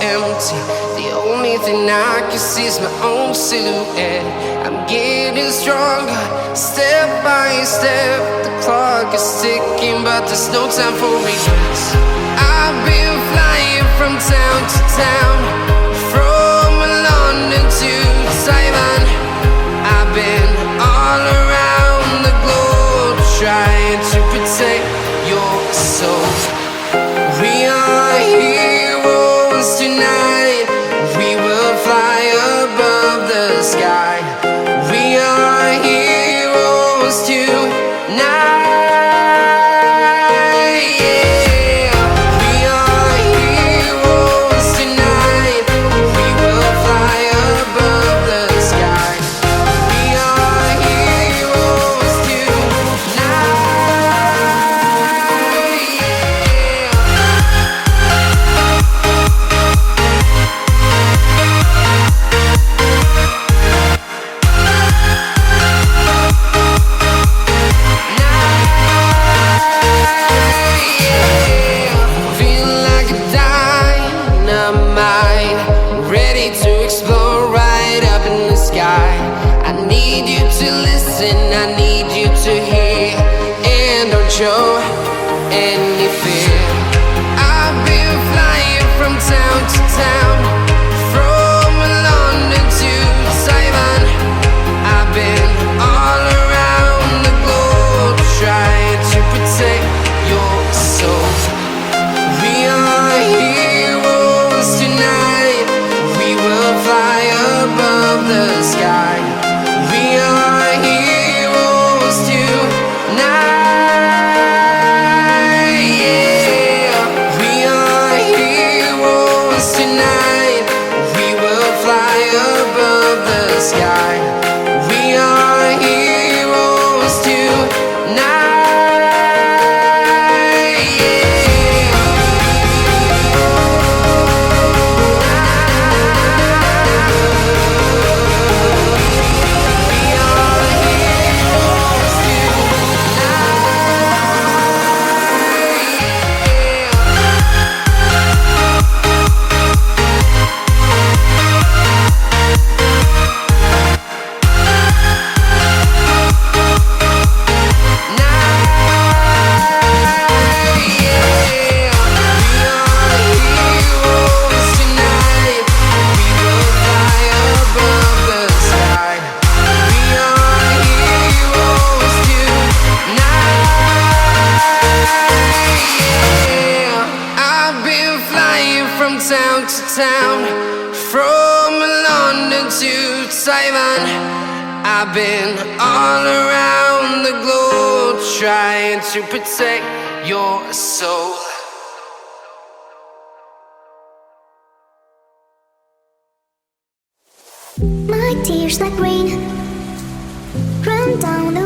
empty. The only thing I can see is my own silhouette. I'm getting stronger, step by step. The clock is ticking, but there's no time for regrets. I've been flying from town to town, from London to Taiwan. I've been all around the globe, trying to protect your soul. We are heroes tonight. We will fly above the sky. We are heroes tonight. Show any fear. I've been flying from town to town, from London to Taiwan. I've been all around the globe, trying to protect your soul. We are heroes tonight. We will fly above the sky. We are heroes tonight. I've been all around the globe, trying to protect your soul. My tears like rain run down the